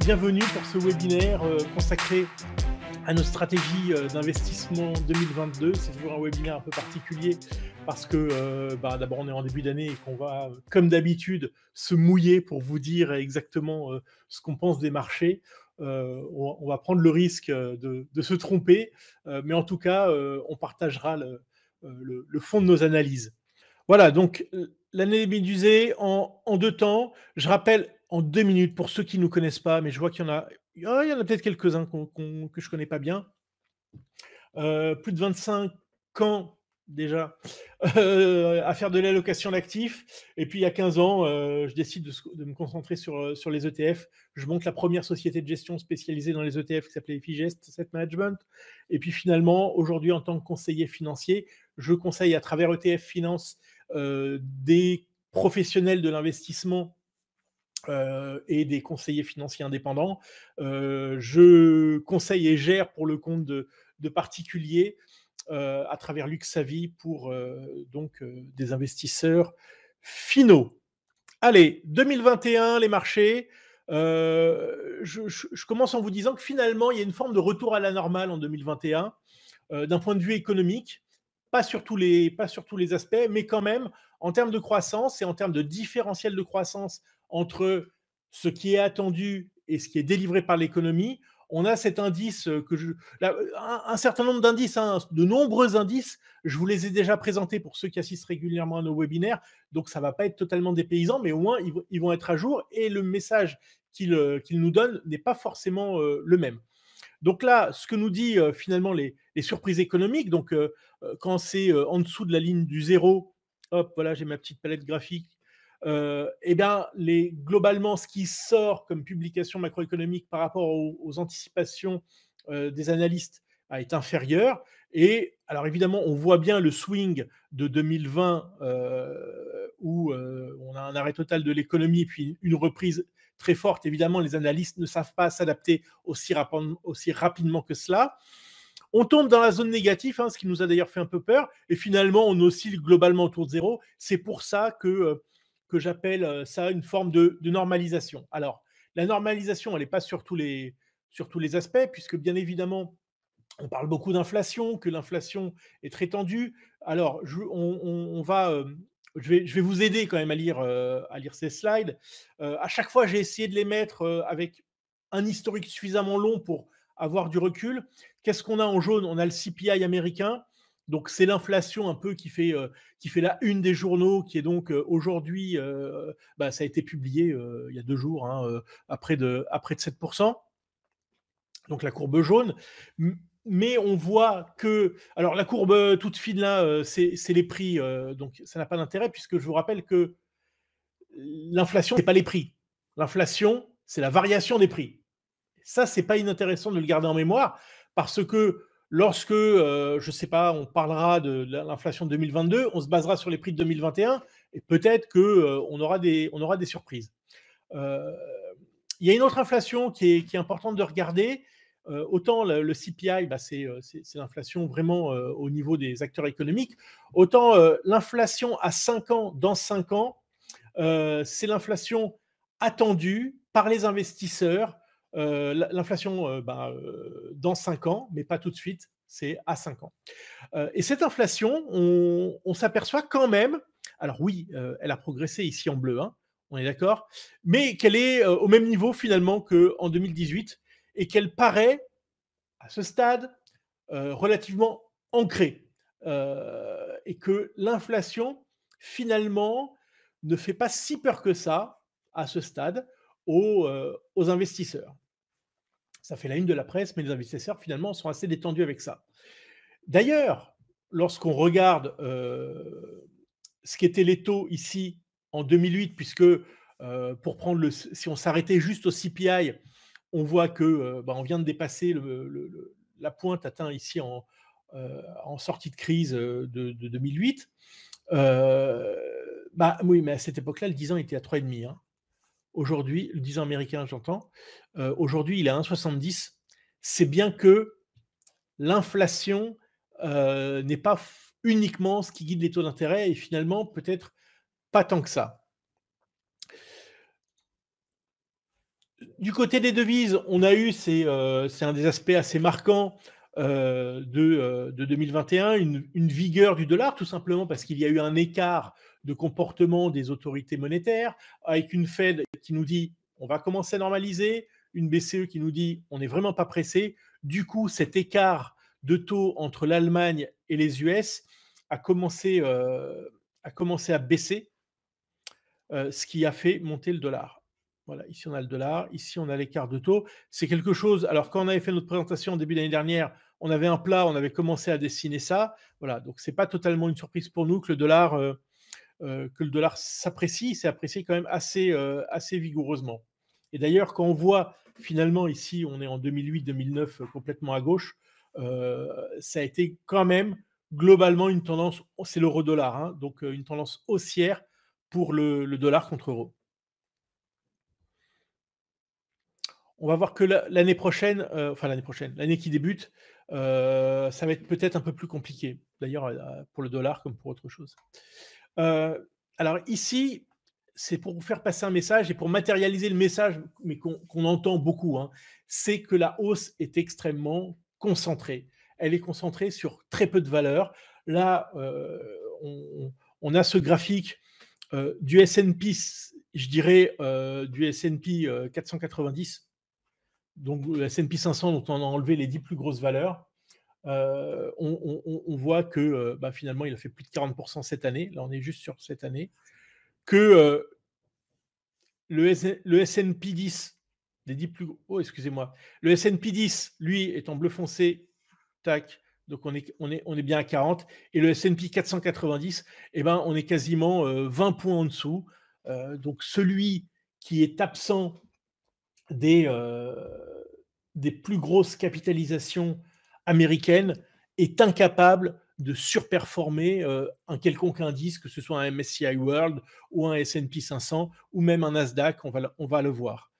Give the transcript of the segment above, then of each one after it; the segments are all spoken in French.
bienvenue pour ce webinaire consacré à nos stratégies d'investissement 2022. C'est toujours un webinaire un peu particulier parce que d'abord on est en début d'année et qu'on va, comme d'habitude, se mouiller pour vous dire exactement ce qu'on pense des marchés. On va prendre le risque de se tromper, mais en tout cas, on partagera le fond de nos analyses. Voilà, donc l'année médusée en deux temps. Je rappelle en 2 minutes pour ceux qui ne nous connaissent pas, mais je vois qu'il y en a, il y en a peut-être quelques-uns que je ne connais pas bien. Plus de 25 ans déjà à faire de l'allocation d'actifs. Et puis il y a 15 ans, je décide de me concentrer sur les ETF. Je monte la première société de gestion spécialisée dans les ETF qui s'appelait Figest Asset Management. Et puis finalement, aujourd'hui, en tant que conseiller financier, je conseille à travers ETF Finance des professionnels de l'investissement et des conseillers financiers indépendants. Je conseille et gère pour le compte de particuliers à travers Luxavi pour des investisseurs finaux. Allez, 2021, les marchés. Je commence en vous disant que finalement, il y a une forme de retour à la normale en 2021, d'un point de vue économique, pas sur tous les aspects, mais quand même, en termes de croissance et en termes de différentiel de croissance entre ce qui est attendu et ce qui est délivré par l'économie, on a cet indice un certain nombre d'indices, de nombreux indices. Je vous les ai déjà présentés pour ceux qui assistent régulièrement à nos webinaires, donc ça ne va pas être totalement dépaysant, mais au moins ils vont être à jour et le message qu'ils nous donnent n'est pas forcément le même. Donc là, ce que nous dit finalement les surprises économiques, donc quand c'est en dessous de la ligne du zéro, hop, voilà, j'ai ma petite palette graphique, globalement, ce qui sort comme publication macroéconomique par rapport aux anticipations des analystes est inférieur. Et alors évidemment, on voit bien le swing de 2020 où on a un arrêt total de l'économie et puis une reprise très forte. Évidemment, les analystes ne savent pas s'adapter aussi rapidement que cela. On tombe dans la zone négative, ce qui nous a d'ailleurs fait un peu peur, et finalement, on oscille globalement autour de zéro. C'est pour ça que j'appelle ça une forme de normalisation. Alors, la normalisation, elle n'est pas sur tous les aspects, puisque bien évidemment, on parle beaucoup d'inflation, que l'inflation est très tendue. Alors, je vais vous aider quand même à lire ces slides. À chaque fois, j'ai essayé de les mettre avec un historique suffisamment long pour avoir du recul. Qu'est-ce qu'on a en jaune? On a le CPI américain. Donc, c'est l'inflation un peu qui fait la une des journaux, qui est donc aujourd'hui, ça a été publié il y a 2 jours, à près de 7%. Donc la courbe jaune. Mais on voit que... Alors la courbe toute fine là, c'est les prix, donc ça n'a pas d'intérêt puisque je vous rappelle que l'inflation, c'est pas les prix. L'inflation, c'est la variation des prix. Ça, c'est pas inintéressant de le garder en mémoire parce que lorsque, je sais pas, on parlera de l'inflation de 2022, on se basera sur les prix de 2021 et peut-être qu'on aura des surprises. Il y a une autre inflation qui est importante de regarder. Autant le CPI, c'est l'inflation vraiment au niveau des acteurs économiques, autant l'inflation à 5 ans, dans 5 ans, c'est l'inflation attendue par les investisseurs. L'inflation dans 5 ans, mais pas tout de suite, c'est à 5 ans. Et cette inflation, on s'aperçoit quand même, alors oui, elle a progressé ici en bleu, on est d'accord, mais qu'elle est au même niveau finalement qu'en 2018 et qu'elle paraît, à ce stade, relativement ancrée. Et que l'inflation, finalement, ne fait pas si peur que ça, à ce stade, aux investisseurs. Ça fait la une de la presse, mais les investisseurs, finalement, sont assez détendus avec ça. D'ailleurs, lorsqu'on regarde ce qu'étaient les taux ici en 2008, puisque pour prendre si on s'arrêtait juste au CPI, on voit que on vient de dépasser la pointe atteinte ici en sortie de crise de 2008. Oui, mais à cette époque-là, le 10 ans était à 3,5. Aujourd'hui, le 10 ans américain, j'entends. Aujourd'hui, il est à 1,70. C'est bien que l'inflation n'est pas uniquement ce qui guide les taux d'intérêt et finalement peut-être pas tant que ça. Du côté des devises, on a eu, c'est un des aspects assez marquants de 2021, une vigueur du dollar, tout simplement parce qu'il y a eu un écart de comportement des autorités monétaires, avec une Fed qui nous dit on va commencer à normaliser, une BCE qui nous dit on n'est vraiment pas pressé. Du coup, cet écart de taux entre l'Allemagne et les US a commencé à baisser, ce qui a fait monter le dollar. Voilà, ici on a le dollar, ici on a l'écart de taux. C'est quelque chose. Alors, quand on avait fait notre présentation en début d'année dernière, on avait un plat, on avait commencé à dessiner ça. Voilà, donc c'est pas totalement une surprise pour nous que le dollar s'apprécie. C'est apprécié quand même assez vigoureusement. Et d'ailleurs, quand on voit finalement ici, on est en 2008-2009 complètement à gauche, ça a été quand même globalement une tendance, c'est l'euro-dollar, hein, donc une tendance haussière pour le dollar contre euro. On va voir que l'année prochaine, enfin l'année prochaine, l'année qui débute, ça va être peut-être un peu plus compliqué. D'ailleurs, pour le dollar comme pour autre chose. Alors ici, c'est pour vous faire passer un message et pour matérialiser le message, mais qu'on entend beaucoup, hein, c'est que la hausse est extrêmement concentrée. Elle est concentrée sur très peu de valeurs. Là, on a ce graphique du S&P, je dirais du S&P 490, donc le S&P 500 dont on a enlevé les 10 plus grosses valeurs. On voit que finalement, il a fait plus de 40% cette année. Là, on est juste sur cette année. Que le S&P 10, les 10 plus gros, oh, excusez-moi, le S&P 10, lui, est en bleu foncé, tac, donc on est bien à 40, et le S&P 490, eh ben, on est quasiment 20 points en dessous. Donc celui qui est absent des, des plus grosses capitalisations américaines est incapable de surperformer un quelconque indice, que ce soit un MSCI World ou un S&P 500 ou même un Nasdaq, on va le voir.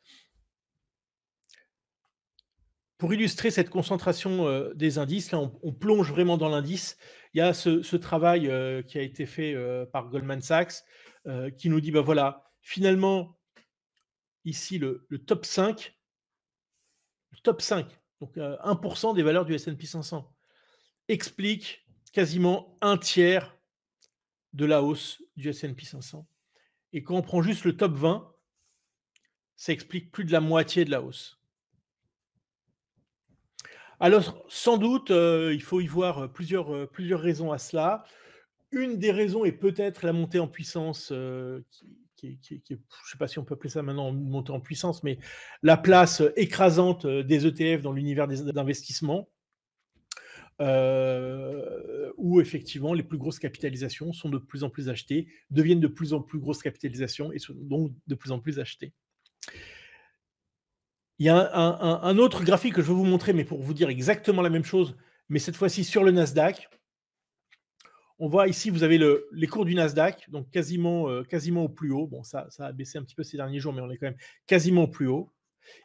Pour illustrer cette concentration des indices, là on plonge vraiment dans l'indice. Il y a ce travail qui a été fait par Goldman Sachs qui nous dit, voilà, finalement, ici le top 5, donc 1% des valeurs du S&P 500, explique quasiment un tiers de la hausse du S&P 500. Et quand on prend juste le top 20, ça explique plus de la moitié de la hausse. Alors, sans doute, il faut y voir plusieurs raisons à cela. Une des raisons est peut-être la montée en puissance, qui est, je ne sais pas si on peut appeler ça maintenant une montée en puissance, mais la place écrasante des ETF dans l'univers d'investissement. Où effectivement les plus grosses capitalisations sont de plus en plus achetées, deviennent de plus en plus grosses capitalisations et sont donc de plus en plus achetées. Il y a un autre graphique que je vais vous montrer, mais pour vous dire exactement la même chose, mais cette fois-ci sur le Nasdaq. On voit ici, vous avez les cours du Nasdaq, donc quasiment au plus haut. Bon, ça a baissé un petit peu ces derniers jours, mais on est quand même quasiment au plus haut.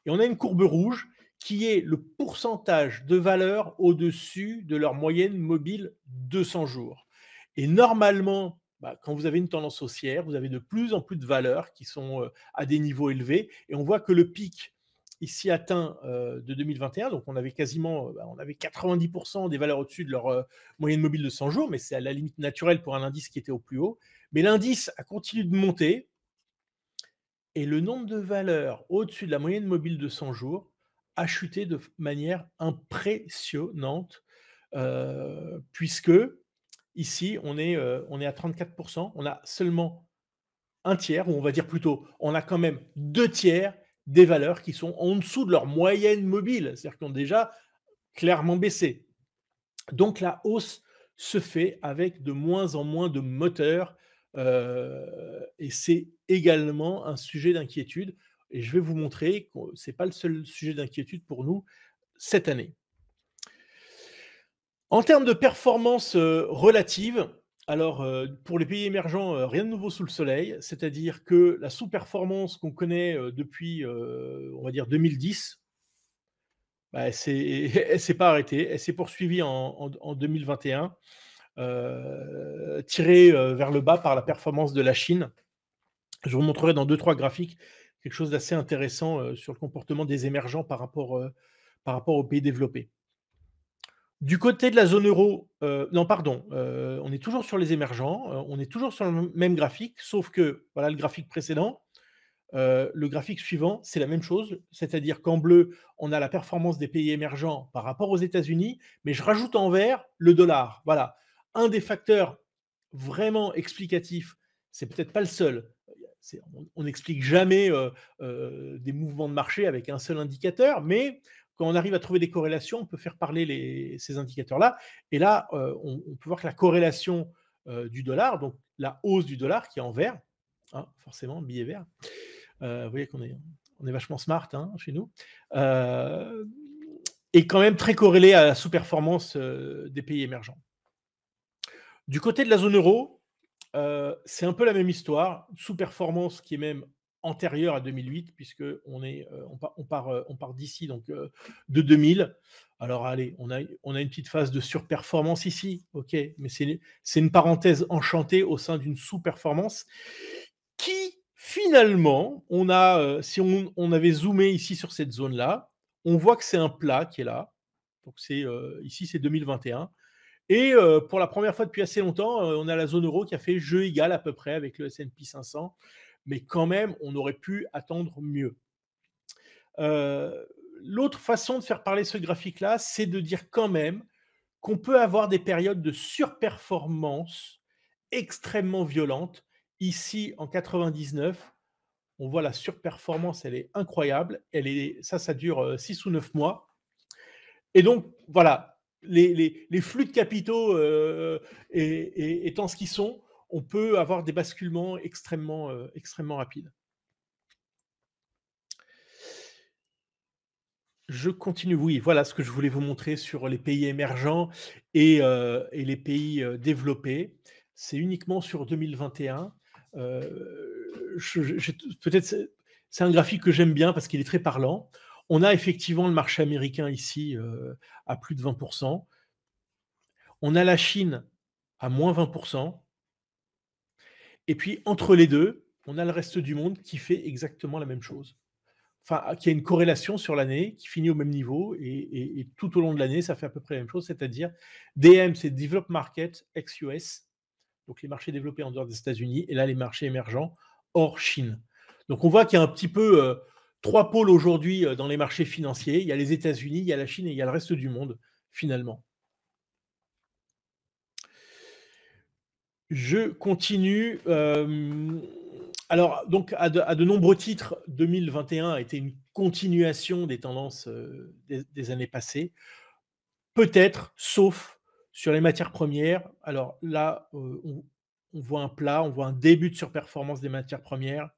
Et on a une courbe rouge qui est le pourcentage de valeur au-dessus de leur moyenne mobile 200 jours. Et normalement, quand vous avez une tendance haussière, vous avez de plus en plus de valeurs qui sont à des niveaux élevés. Et on voit que le pic ici atteint de 2021, donc on avait quasiment on avait 90% des valeurs au-dessus de leur moyenne mobile de 100 jours, mais c'est à la limite naturelle pour un indice qui était au plus haut. Mais l'indice a continué de monter, et le nombre de valeurs au-dessus de la moyenne mobile de 100 jours a chuté de manière impressionnante, puisque ici, on est à 34%. On a seulement un tiers, ou on va dire plutôt, on a quand même 2 tiers des valeurs qui sont en dessous de leur moyenne mobile, c'est-à-dire qui ont déjà clairement baissé. Donc la hausse se fait avec de moins en moins de moteurs, et c'est également un sujet d'inquiétude, et je vais vous montrer que ce n'est pas le seul sujet d'inquiétude pour nous cette année. En termes de performance relative, alors pour les pays émergents, rien de nouveau sous le soleil, c'est-à-dire que la sous-performance qu'on connaît depuis, on va dire 2010, elle s'est pas arrêtée, elle s'est poursuivie en 2021, tirée vers le bas par la performance de la Chine. Je vous montrerai dans 2-3 graphiques quelque chose d'assez intéressant, sur le comportement des émergents par rapport aux pays développés. Du côté de la zone euro, non pardon, on est toujours sur les émergents, on est toujours sur le même graphique, sauf que, voilà le graphique précédent, le graphique suivant, c'est la même chose, c'est-à-dire qu'en bleu, on a la performance des pays émergents par rapport aux États-Unis, mais je rajoute en vert le dollar. Voilà. Un des facteurs vraiment explicatifs, c'est peut-être pas le seul. On n'explique jamais des mouvements de marché avec un seul indicateur, mais quand on arrive à trouver des corrélations, on peut faire parler ces indicateurs-là. Et là, on peut voir que la corrélation du dollar, donc la hausse du dollar qui est en vert, hein, forcément, billet vert, vous voyez on est vachement smart hein, chez nous, est quand même très corrélé à la sous-performance des pays émergents. Du côté de la zone euro, c'est un peu la même histoire, sous-performance qui est même antérieure à 2008, puisque on part d'ici, donc de 2000. Alors allez, on a une petite phase de surperformance ici, ok, mais c'est une parenthèse enchantée au sein d'une sous-performance qui finalement, si on avait zoomé ici sur cette zone-là, on voit que c'est un plat qui est là. Donc ici c'est 2021. Et pour la première fois depuis assez longtemps, on a la zone euro qui a fait jeu égal à peu près avec le S&P 500. Mais quand même, on aurait pu attendre mieux. L'autre façon de faire parler ce graphique-là, c'est de dire quand même qu'on peut avoir des périodes de surperformance extrêmement violentes. Ici, en 99, on voit la surperformance, elle est incroyable. Ça dure 6 ou 9 mois. Et donc, voilà, les flux de capitaux étant ce qu'ils sont, on peut avoir des basculements extrêmement rapides. Je continue, oui, voilà ce que je voulais vous montrer sur les pays émergents et les pays développés. C'est uniquement sur 2021. Peut-être c'est un graphique que j'aime bien parce qu'il est très parlant. On a effectivement le marché américain ici à plus de 20%. On a la Chine à moins 20%. Et puis entre les deux, on a le reste du monde qui fait exactement la même chose. Enfin, qui a une corrélation sur l'année, qui finit au même niveau, et tout au long de l'année, ça fait à peu près la même chose, c'est-à-dire DM, c'est Developed Market ex-US, donc les marchés développés en dehors des États-Unis, et là, les marchés émergents hors Chine. Donc on voit qu'il y a un petit peu trois pôles aujourd'hui dans les marchés financiers. Il y a les États-Unis, il y a la Chine et il y a le reste du monde, finalement. Je continue. Alors, donc, à de nombreux titres, 2021 a été une continuation des tendances des années passées. Peut-être, sauf sur les matières premières. Alors là, on voit un plat, on voit un début de surperformance des matières premières.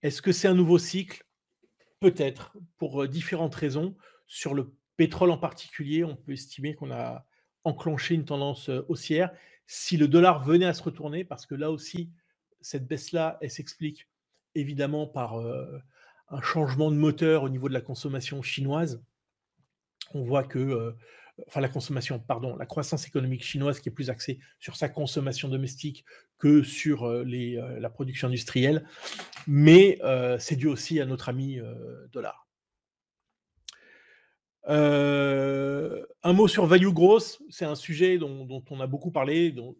Est-ce que c'est un nouveau cycle? Peut-être, pour différentes raisons. Sur le pétrole en particulier, on peut estimer qu'on a enclenché une tendance haussière. Si le dollar venait à se retourner, parce que là aussi, cette baisse-là, elle s'explique évidemment par un changement de moteur au niveau de la consommation chinoise. On voit que, la consommation, pardon, la croissance économique chinoise qui est plus axée sur sa consommation domestique que sur la production industrielle. Mais c'est dû aussi à notre ami dollar. Un mot sur value growth, c'est un sujet dont on a beaucoup parlé, dont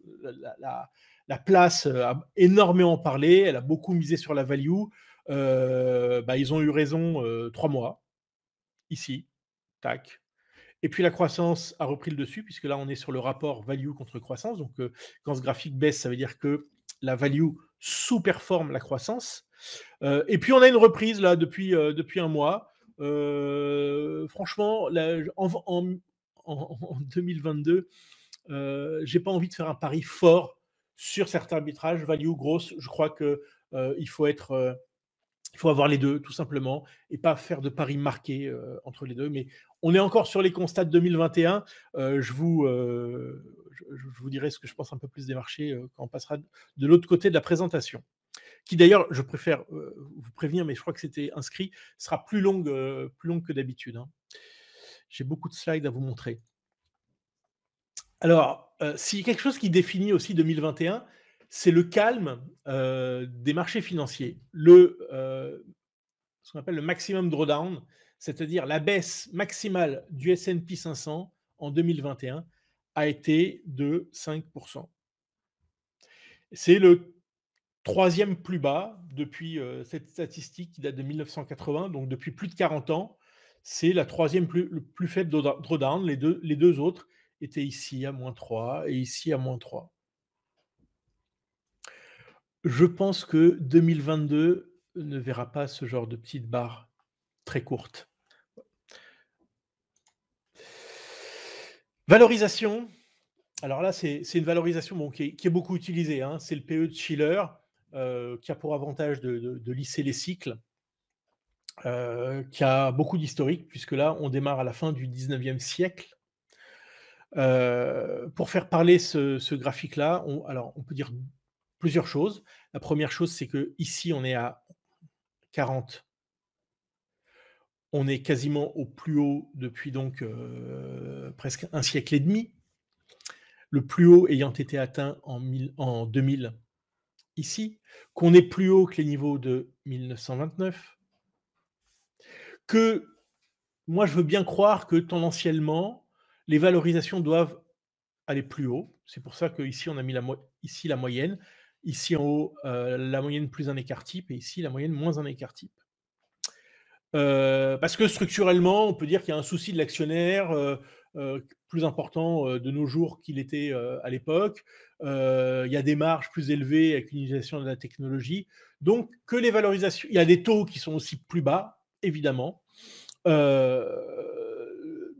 la place a énormément parlé, elle a beaucoup misé sur la value. Ils ont eu raison 3 mois, ici, tac. Et puis la croissance a repris le dessus, puisque là on est sur le rapport value contre croissance. Donc quand ce graphique baisse, ça veut dire que la value sous-performe la croissance. Et puis on a une reprise là depuis un mois. Franchement, là, en 2022, j'ai pas envie de faire un pari fort sur certains arbitrages value grosse. Je crois que il faut avoir les deux, tout simplement, et pas faire de paris marqués entre les deux. Mais on est encore sur les constats de 2021. Je vous dirai ce que je pense un peu plus des marchés quand on passera de l'autre côté de la présentation. Qui d'ailleurs, je préfère vous prévenir, mais je crois que c'était inscrit, sera plus longue que d'habitude. Hein. J'ai beaucoup de slides à vous montrer. Alors, s'il y a quelque chose qui définit aussi 2021, c'est le calme des marchés financiers. Ce qu'on appelle le maximum drawdown, c'est-à-dire la baisse maximale du S&P 500 en 2021 a été de 5%. C'est le troisième plus bas depuis cette statistique qui date de 1980, donc depuis plus de 40 ans. C'est la troisième le plus faible drawdown. Les deux autres étaient ici à -3 et ici à -3. Je pense que 2022 ne verra pas ce genre de petite barre très courte. Valorisation. Alors là, c'est une valorisation qui est beaucoup utilisée, hein. C'est le PE de Shiller, qui a pour avantage de lisser les cycles, qui a beaucoup d'historique, puisque là, on démarre à la fin du 19e siècle. Pour faire parler ce graphique-là, on peut dire plusieurs choses. La première chose, c'est qu'ici, on est à 40. On est quasiment au plus haut depuis donc presque un siècle et demi. Le plus haut ayant été atteint en 2000 ici, qu'on est plus haut que les niveaux de 1929, que moi je veux bien croire que tendanciellement, les valorisations doivent aller plus haut. C'est pour ça qu'ici on a mis ici la moyenne, ici en haut la moyenne plus un écart type, et ici la moyenne moins un écart type. Parce que structurellement, on peut dire qu'il y a un souci de l'actionnaire plus important de nos jours qu'il était à l'époque. Il y a des marges plus élevées avec l'utilisation de la technologie. Donc, que les valorisations... Il y a des taux qui sont aussi plus bas, évidemment.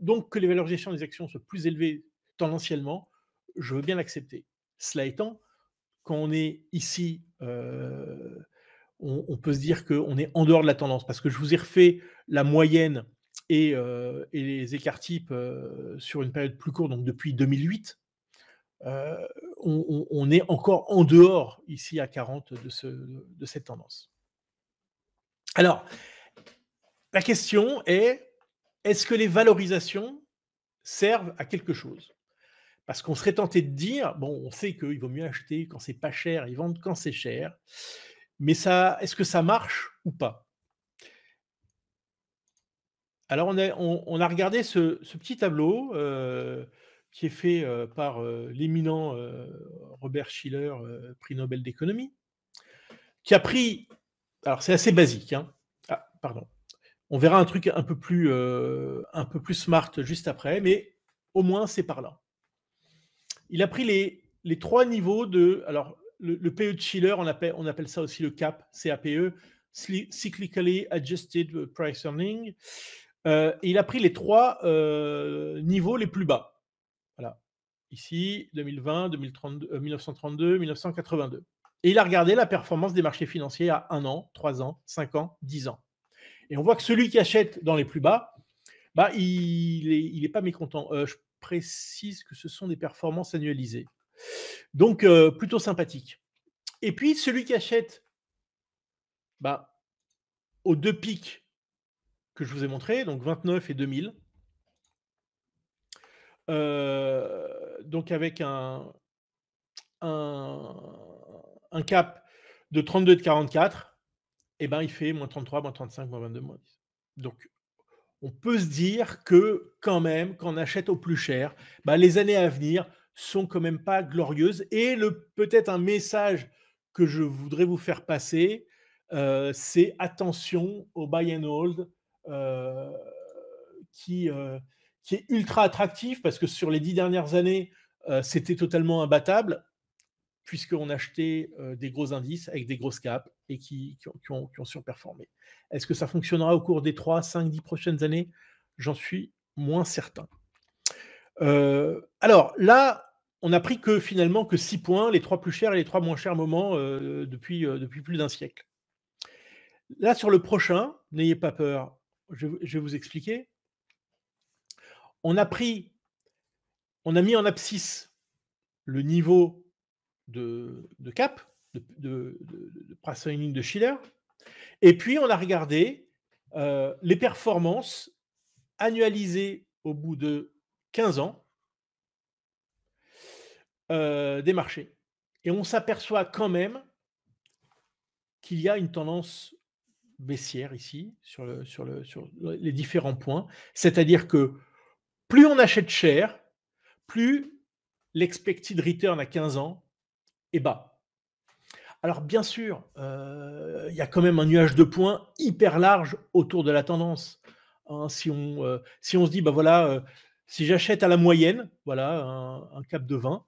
Donc, que les valorisations des actions soient plus élevées tendanciellement, je veux bien l'accepter. Cela étant, quand on est ici... on peut se dire qu'on est en dehors de la tendance, parce que je vous ai refait la moyenne et les écarts types sur une période plus courte, donc depuis 2008. On est encore en dehors, ici à 40, de cette tendance. Alors, la question est, est-ce que les valorisations servent à quelque chose? Parce qu'on serait tenté de dire, bon, on sait qu'il vaut mieux acheter quand c'est pas cher et vendre quand c'est cher, mais est-ce que ça marche ou pas? Alors on a regardé ce petit tableau qui est fait par l'éminent Robert Shiller, prix Nobel d'économie, qui a pris... Alors c'est assez basique, hein. Ah, pardon. On verra un truc un peu plus smart juste après, mais au moins c'est parlant. Il a pris les trois niveaux de... Alors le PE de Shiller, on appelle ça aussi le CAP, CAPE, Cyclically Adjusted Price Earning. Il a pris les trois niveaux les plus bas. Voilà. Ici, 2020, 1932, 1982. Et il a regardé la performance des marchés financiers à 1 an, 3 ans, 5 ans, 10 ans. Et on voit que celui qui achète dans les plus bas, bah, il est pas mécontent. Je précise que ce sont des performances annualisées. Donc, plutôt sympathique. Et puis, celui qui achète bah, aux deux pics que je vous ai montrés, donc 29 et 2000, donc avec un cap de 32 et de 44, et ben il fait -33, -35, -22, -10. Donc on peut se dire que quand même, quand on achète au plus cher, bah, les années à venir sont quand même pas glorieuses. Et peut-être un message que je voudrais vous faire passer, c'est attention au buy and hold, euh, qui, euh, qui est ultra attractif, parce que sur les 10 dernières années, c'était totalement imbattable, puisqu'on achetait des gros indices avec des grosses caps et qui ont surperformé. Est-ce que ça fonctionnera au cours des 3, 5, 10 prochaines années? J'en suis moins certain. Alors là, on a pris que finalement que 6 points, les 3 plus chers et les 3 moins chers moments depuis plus d'un siècle. Là, sur le prochain, n'ayez pas peur, je vais vous expliquer. On a mis en abscisse le niveau de cap, de price earning de Shiller, et puis on a regardé les performances annualisées au bout de 15 ans des marchés. et on s'aperçoit quand même qu'il y a une tendance baissière ici sur les différents points. C'est-à-dire que plus on achète cher, plus l'expected return à 15 ans est bas. Alors bien sûr, il y a quand même un nuage de points hyper large autour de la tendance. Hein, si on se dit, bah voilà, si j'achète à la moyenne, voilà, un cap de 20,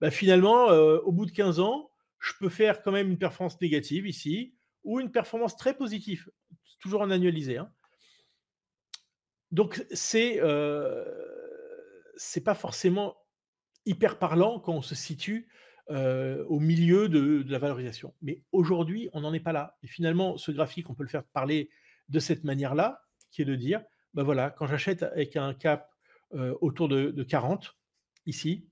bah finalement, au bout de 15 ans, je peux faire quand même une performance négative ici, ou une performance très positive, toujours en annualisé, hein. Donc c'est pas forcément hyper parlant quand on se situe, au milieu de la valorisation. Mais aujourd'hui, on n'en est pas là et finalement, ce graphique, on peut le faire parler de cette manière-là, qui est de dire: «Bah, voilà, quand j'achète avec un cap, autour de 40 ici,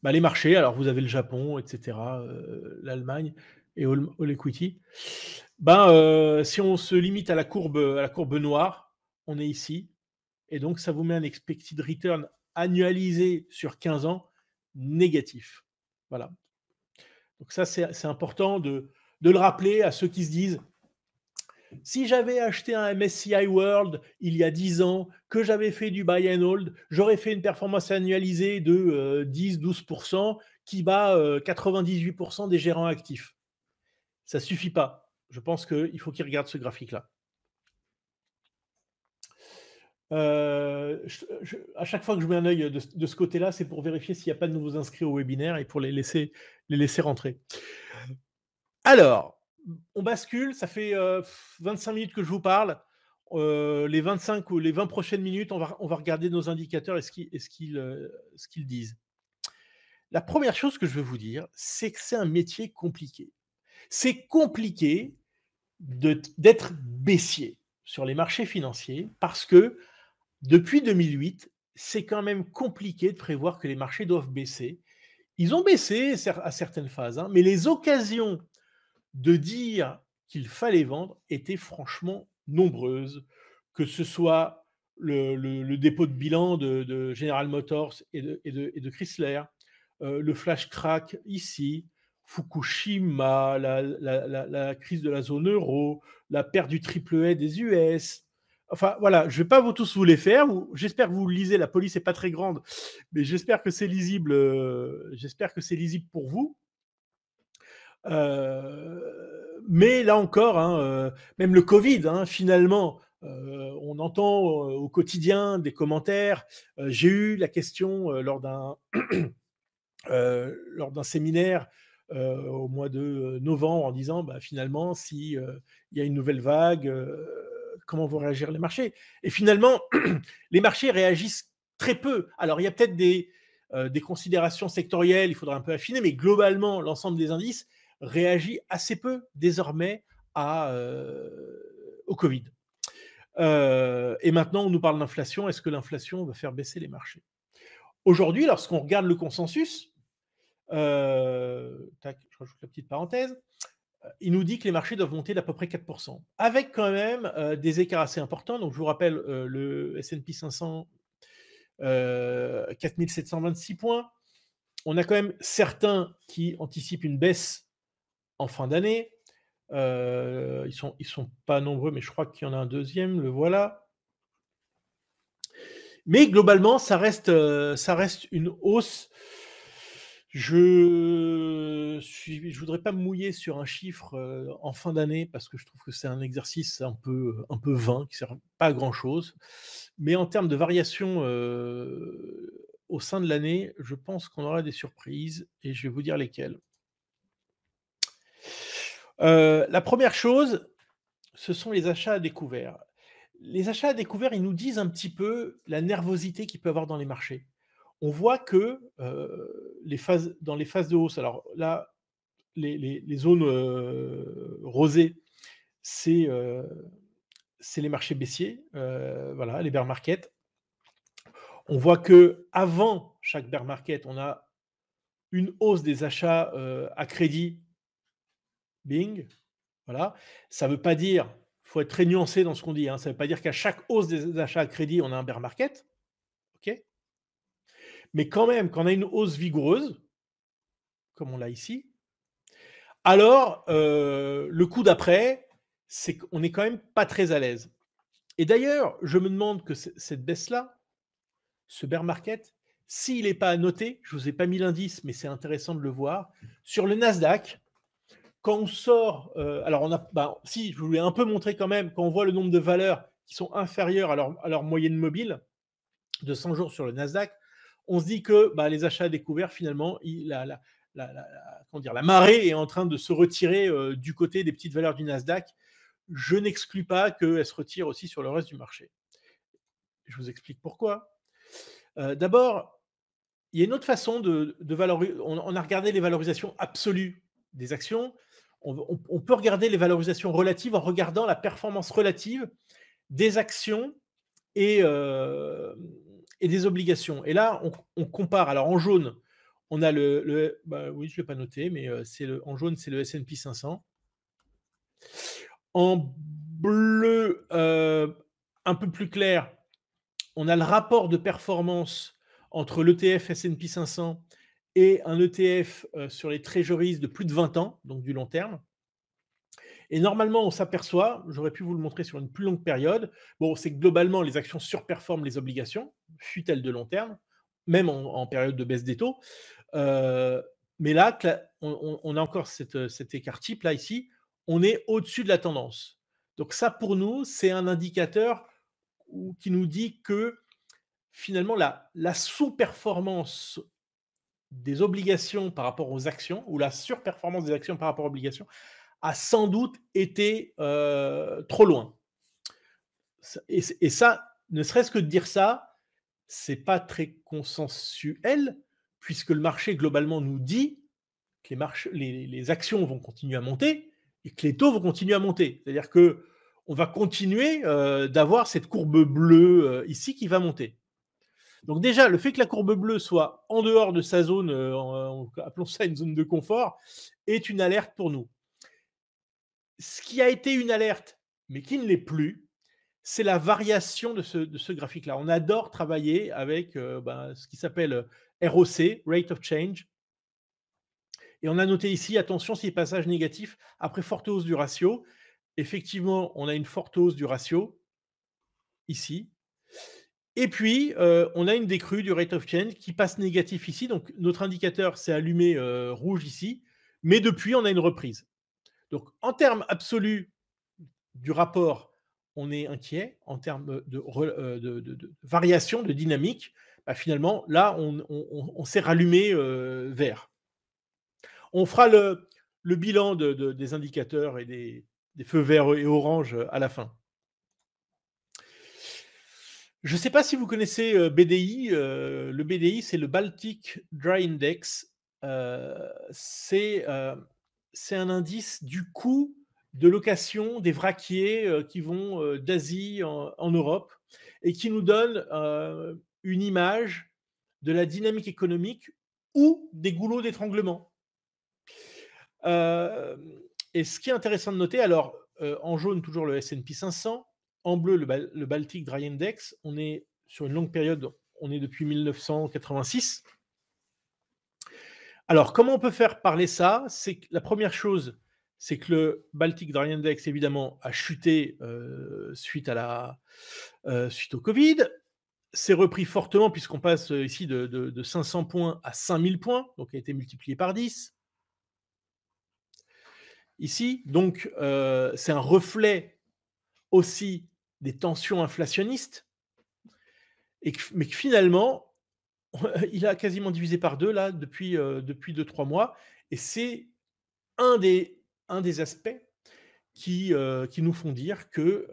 bah, les marchés», alors vous avez le Japon et cetera, l'Allemagne et All Equity. Ben, si on se limite à la courbe noire, on est ici et donc ça vous met un expected return annualisé sur 15 ans négatif. Voilà. Donc ça, c'est important de le rappeler à ceux qui se disent: «Si j'avais acheté un MSCI World il y a 10 ans, que j'avais fait du buy and hold, j'aurais fait une performance annualisée de, 10-12 qui bat, 98 des gérants actifs». Ça suffit pas. Je pense qu'il faut qu'ils regardent ce graphique-là. À chaque fois que je mets un œil de ce côté-là, c'est pour vérifier s'il n'y a pas de nouveaux inscrits au webinaire et pour les laisser rentrer. Alors, on bascule, ça fait 25 minutes que je vous parle. Les 25 ou les 20 prochaines minutes, on va regarder nos indicateurs et ce qu'ils disent. La première chose que je veux vous dire, c'est que c'est un métier compliqué. C'est compliqué d'être baissier sur les marchés financiers parce que depuis 2008, c'est quand même compliqué de prévoir que les marchés doivent baisser. Ils ont baissé à certaines phases, hein, mais les occasions de dire qu'il fallait vendre étaient franchement nombreuses, que ce soit le dépôt de bilan de General Motors et de Chrysler, le flash crack ici, Fukushima, la crise de la zone euro, la perte du triple A des US. Enfin voilà, je ne vais pas tous vous les faire. J'espère que vous lisez. La police n'est pas très grande, mais j'espère que c'est lisible. J'espère que c'est lisible pour vous. Mais là encore, hein, même le Covid, hein, finalement, on entend au quotidien des commentaires. J'ai eu la question lors d'un séminaire au mois de novembre en disant bah, finalement, si il y a une nouvelle vague, comment vont réagir les marchés? Et finalement, les marchés réagissent très peu. Alors, il y a peut-être des considérations sectorielles, il faudra un peu affiner, mais globalement, l'ensemble des indices réagit assez peu désormais au Covid. Et maintenant, on nous parle d'inflation. Est-ce que l'inflation va faire baisser les marchés? Aujourd'hui, lorsqu'on regarde le consensus, je rajoute la petite parenthèse, il nous dit que les marchés doivent monter d'à peu près 4%, avec quand même des écarts assez importants. Donc, je vous rappelle, le S&P 500, 4726 points. On a quand même certains qui anticipent une baisse en fin d'année. Ils sont pas nombreux, mais je crois qu'il y en a un deuxième, le voilà. Mais globalement, ça reste une hausse. Je voudrais pas me mouiller sur un chiffre en fin d'année parce que je trouve que c'est un exercice un peu vain qui sert pas à grand chose. Mais en termes de variation au sein de l'année, je pense qu'on aura des surprises et je vais vous dire lesquelles. La première chose, ce sont les achats à découvert. Les achats à découvert, ils nous disent un petit peu la nervosité qu'il peut y avoir dans les marchés. On voit que dans les phases de hausse, alors là, les zones rosées, c'est les marchés baissiers, voilà, les bear markets. On voit que avant chaque bear market, on a une hausse des achats à crédit. Bing, voilà. Ça ne veut pas dire, il faut être très nuancé dans ce qu'on dit, hein, ça ne veut pas dire qu'à chaque hausse des achats à crédit, on a un bear market. OK. Mais quand même, quand on a une hausse vigoureuse, comme on l'a ici, alors le coup d'après, c'est qu'on est quand même pas très à l'aise. Et d'ailleurs, je me demande que cette baisse-là, ce bear market, s'il n'est pas noté, je ne vous ai pas mis l'indice, mais c'est intéressant de le voir, sur le Nasdaq, quand on sort, alors on a, si, je voulais un peu montrer quand même, quand on voit le nombre de valeurs qui sont inférieures à leur moyenne mobile de 100 jours sur le Nasdaq, on se dit que les achats à découvert, finalement, comment dire, la marée est en train de se retirer du côté des petites valeurs du Nasdaq. Je n'exclus pas qu'elle se retire aussi sur le reste du marché. Je vous explique pourquoi. D'abord, il y a une autre façon de valoriser. On a regardé les valorisations absolues des actions. On peut regarder les valorisations relatives en regardant la performance relative des actions et des obligations. Et là, on compare. Alors en jaune, on a oui, je ne l'ai pas noté, mais en jaune, c'est le S&P 500. En bleu, un peu plus clair, on a le rapport de performance entre l'ETF S&P 500 et un ETF sur les treasuries de plus de 20 ans, donc du long terme. Et normalement, on s'aperçoit, j'aurais pu vous le montrer sur une plus longue période, c'est que globalement, les actions surperforment les obligations, fut-elles de long terme, même en période de baisse des taux. Mais là, on a encore cet écart type, là, ici, on est au-dessus de la tendance. Donc ça, pour nous, c'est un indicateur qui nous dit que finalement, la sous-performance des obligations par rapport aux actions, ou la surperformance des actions par rapport aux obligations, a sans doute été trop loin. Et ça, ne serait-ce que de dire ça, c'est pas très consensuel, puisque le marché globalement nous dit que les actions vont continuer à monter et que les taux vont continuer à monter. C'est-à-dire que on va continuer d'avoir cette courbe bleue ici qui va monter. Donc déjà, le fait que la courbe bleue soit en dehors de sa zone, appelons ça une zone de confort, est une alerte pour nous. Ce qui a été une alerte, mais qui ne l'est plus, c'est la variation de ce graphique-là. On adore travailler avec ce qui s'appelle ROC, Rate of Change. Et on a noté ici, attention, si les passages négatifs, après forte hausse du ratio, effectivement, on a une forte hausse du ratio, ici. Et puis, on a une décrue du rate of change qui passe négatif ici. Donc, notre indicateur s'est allumé rouge ici. Mais depuis, on a une reprise. Donc, en termes absolus du rapport, on est inquiet. En termes de variation, de dynamique, finalement, là, on s'est rallumé vert. On fera le bilan des indicateurs et des feux verts et oranges à la fin. Je ne sais pas si vous connaissez BDI. Le BDI, c'est le Baltic Dry Index. C'est un indice du coût de location des vraquiers qui vont d'Asie en Europe et qui nous donne une image de la dynamique économique ou des goulots d'étranglement. Et ce qui est intéressant de noter, alors en jaune, toujours le S&P 500, en bleu, le Baltic Dry Index, on est sur une longue période, on est depuis 1986. Alors, comment on peut faire parler ça? C'est que la première chose, c'est que le Baltic Dry Index, évidemment, a chuté suite au Covid. C'est repris fortement puisqu'on passe ici de 500 points à 5000 points, donc a été multiplié par 10. Ici, donc, c'est un reflet aussi des tensions inflationnistes, mais que finalement, il a quasiment divisé par 2 là depuis 2-3 mois, et c'est un des aspects qui nous font dire que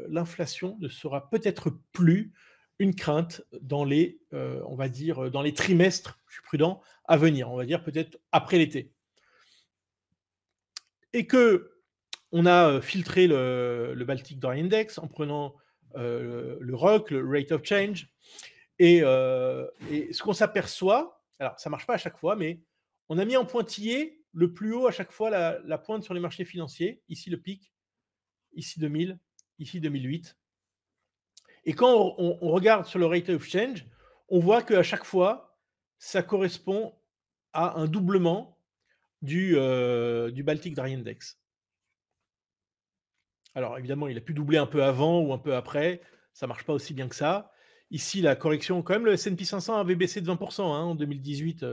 l'inflation ne sera peut-être plus une crainte dans les, on va dire, dans les trimestres, je suis prudent, à venir. On va dire peut-être après l'été. Et que on a filtré le Baltic Dry Index en prenant le ROC, le Rate of Change, et ce qu'on s'aperçoit, alors ça ne marche pas à chaque fois, mais on a mis en pointillé le plus haut à chaque fois la pointe sur les marchés financiers, ici le pic, ici 2000, ici 2008. Et quand on regarde sur le Rate of Change, on voit qu'à chaque fois, ça correspond à un doublement du Baltic Dry Index. Alors évidemment, il a pu doubler un peu avant ou un peu après, ça marche pas aussi bien que ça. Ici, la correction, quand même, le S&P 500 avait baissé de 20% hein, en 2018,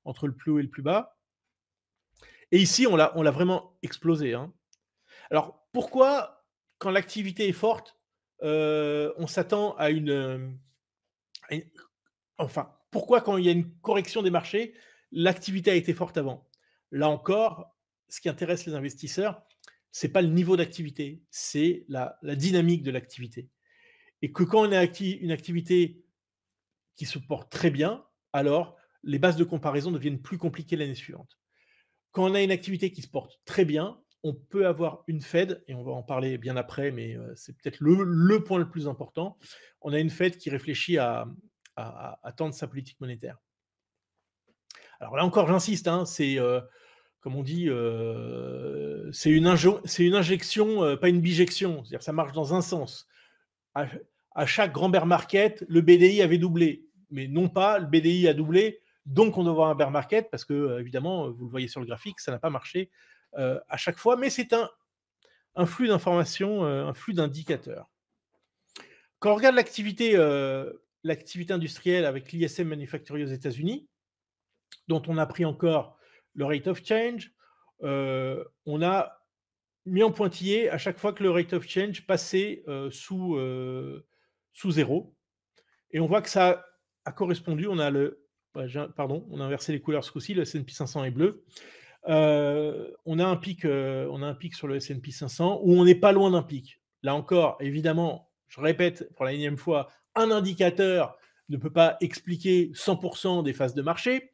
entre le plus haut et le plus bas. Et ici, on l'a vraiment explosé. Hein. Alors pourquoi, quand l'activité est forte, on s'attend à une- enfin, pourquoi quand il y a une correction des marchés, l'activité a été forte avant? Là encore, ce qui intéresse les investisseurs, c'est pas le niveau d'activité, c'est la dynamique de l'activité. Et que quand on a une activité qui se porte très bien, alors les bases de comparaison deviennent plus compliquées l'année suivante. Quand on a une activité qui se porte très bien, on peut avoir une Fed, et on va en parler bien après, mais c'est peut-être le point le plus important. On a une Fed qui réfléchit à tendre sa politique monétaire. Alors là encore, j'insiste, hein, c'est comme on dit, c'est une injection, pas une bijection. C'est-à-dire que ça marche dans un sens. À, à chaque grand bear market, le BDI avait doublé. Mais non pas, le BDI a doublé, donc on doit avoir un bear market, parce que, évidemment, vous le voyez sur le graphique, ça n'a pas marché à chaque fois. Mais c'est un flux d'informations, un flux d'indicateurs. Quand on regarde l'activité industrielle avec l'ISM manufacturier aux États-Unis, dont on a pris encore le rate of change, on a mis en pointillé à chaque fois que le rate of change passait sous zéro. Et on voit que ça a correspondu. On a pardon, on a inversé les couleurs ce coup-ci. Le S&P 500 est bleu. On a un pic sur le S&P 500 où on n'est pas loin d'un pic. Là encore, évidemment, je répète pour la énième fois, un indicateur ne peut pas expliquer 100% des phases de marché.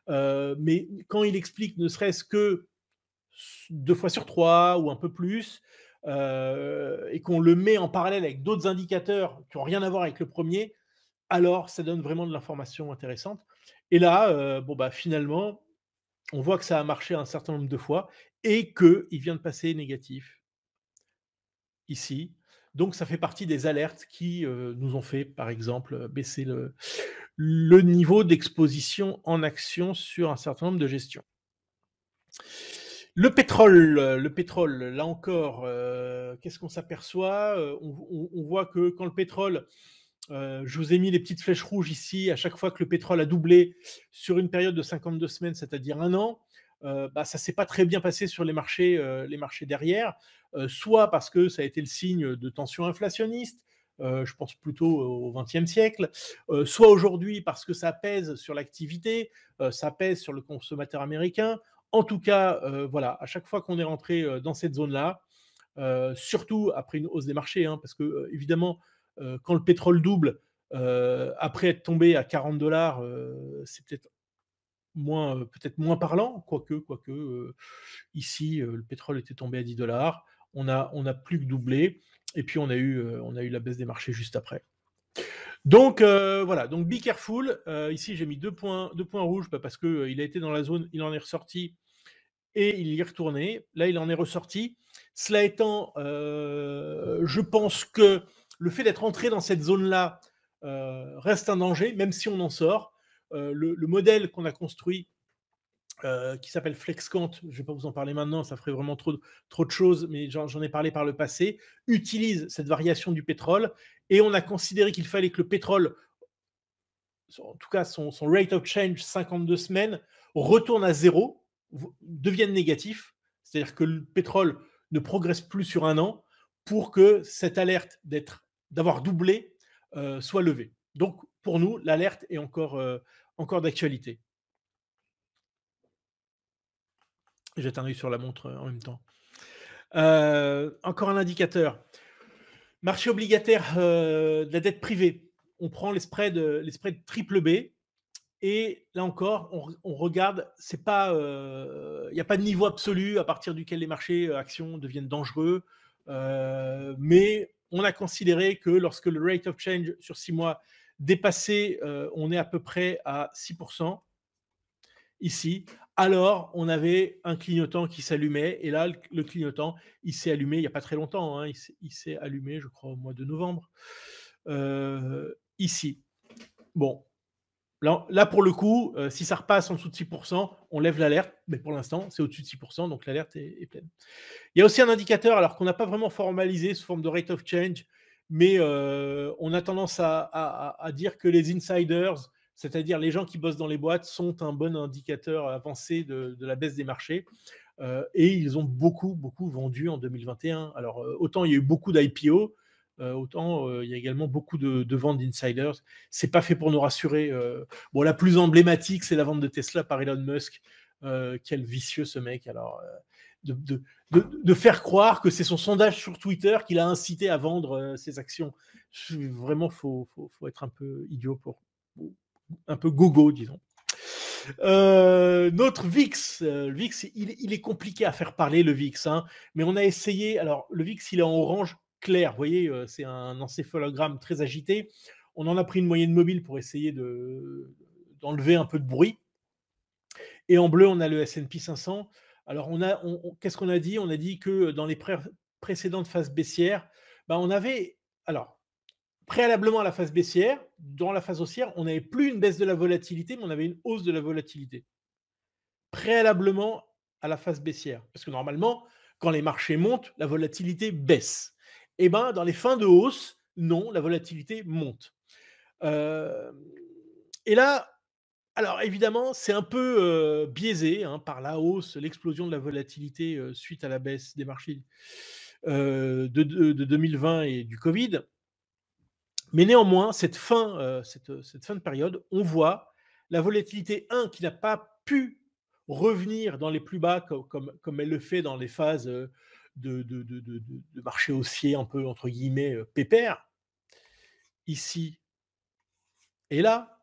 Mais quand il explique ne serait-ce que 2 fois sur 3 ou un peu plus, et qu'on le met en parallèle avec d'autres indicateurs qui n'ont rien à voir avec le premier, alors ça donne vraiment de l'information intéressante. Et là, finalement, on voit que ça a marché un certain nombre de fois et qu'il vient de passer négatif ici. Donc ça fait partie des alertes qui nous ont fait, par exemple, baisser le niveau d'exposition en actions sur un certain nombre de gestions. Le pétrole, là encore, qu'est-ce qu'on s'aperçoit? On voit que quand le pétrole, je vous ai mis les petites flèches rouges ici, à chaque fois que le pétrole a doublé sur une période de 52 semaines, c'est-à-dire un an, ça s'est pas très bien passé sur les marchés derrière, soit parce que ça a été le signe de tensions inflationnistes, je pense plutôt au XXe siècle, soit aujourd'hui parce que ça pèse sur l'activité, ça pèse sur le consommateur américain. En tout cas, voilà, à chaque fois qu'on est rentré dans cette zone-là, surtout après une hausse des marchés, hein, parce que évidemment, quand le pétrole double, après être tombé à 40 dollars, c'est peut-être moins parlant, quoique ici, le pétrole était tombé à 10 dollars, on a plus que doublé, et puis on a eu la baisse des marchés juste après. Donc voilà, donc be careful. Ici, j'ai mis deux points rouges parce que il a été dans la zone, il en est ressorti et il y est retourné. Là, il en est ressorti. Cela étant, je pense que le fait d'être entré dans cette zone-là reste un danger, même si on en sort. Le modèle qu'on a construit, qui s'appelle FlexQuant, je ne vais pas vous en parler maintenant, ça ferait vraiment trop de choses, mais j'en ai parlé par le passé, utilise cette variation du pétrole, et on a considéré qu'il fallait que le pétrole, en tout cas son rate of change 52 semaines, retourne à zéro, devienne négatif, c'est-à-dire que le pétrole ne progresse plus sur un an pour que cette alerte d'avoir doublé soit levée. Donc pour nous, l'alerte est encore d'actualité. Jette un œil sur la montre en même temps. Encore un indicateur. Marché obligataire de la dette privée. On prend les spreads triple B. Et là encore, on regarde, il n'y a pas de niveau absolu à partir duquel les marchés actions deviennent dangereux, mais on a considéré que lorsque le rate of change sur 6 mois dépassait, on est à peu près à 6% ici, alors on avait un clignotant qui s'allumait, et là, le clignotant, il s'est allumé il n'y a pas très longtemps, hein, il s'est allumé, je crois, au mois de novembre, ici. Bon, Là, pour le coup, si ça repasse en dessous de 6%, on lève l'alerte, mais pour l'instant, c'est au-dessus de 6%, donc l'alerte est pleine. Il y a aussi un indicateur, alors qu'on n'a pas vraiment formalisé sous forme de rate of change, mais on a tendance à dire que les insiders, c'est-à-dire les gens qui bossent dans les boîtes, sont un bon indicateur avancé de la baisse des marchés. Et ils ont beaucoup vendu en 2021. Alors, autant il y a eu beaucoup d'IPO, autant il y a également beaucoup de ventes d'insiders. C'est pas fait pour nous rassurer. Bon, la plus emblématique, c'est la vente de Tesla par Elon Musk. Quel vicieux ce mec. Alors, de faire croire que c'est son sondage sur Twitter qui l'a incité à vendre ses actions. Vraiment, faut être un peu idiot un peu gogo, disons. Notre VIX, le VIX, il est compliqué à faire parler, le VIX, hein, mais on a essayé. Alors, le VIX, il est en orange clair, vous voyez, c'est un encéphalogramme très agité. On en a pris une moyenne mobile pour essayer d'enlever un peu de bruit. Et en bleu, on a le S&P 500. Alors, qu'est-ce qu'on a dit? On a dit que dans les précédentes phases baissières, bah, on avait. Alors, préalablement à la phase baissière, dans la phase haussière, on n'avait plus une baisse de la volatilité, mais on avait une hausse de la volatilité. Préalablement à la phase baissière. Parce que normalement, quand les marchés montent, la volatilité baisse. Et ben, dans les fins de hausse, non, la volatilité monte. Et là, alors évidemment, c'est un peu biaisé par la hausse, l'explosion de la volatilité suite à la baisse des marchés de 2020 et du Covid. Mais néanmoins, cette fin de période, on voit la volatilité, qui n'a pas pu revenir dans les plus bas comme elle le fait dans les phases de marché haussier un peu, entre guillemets, pépère, ici et là.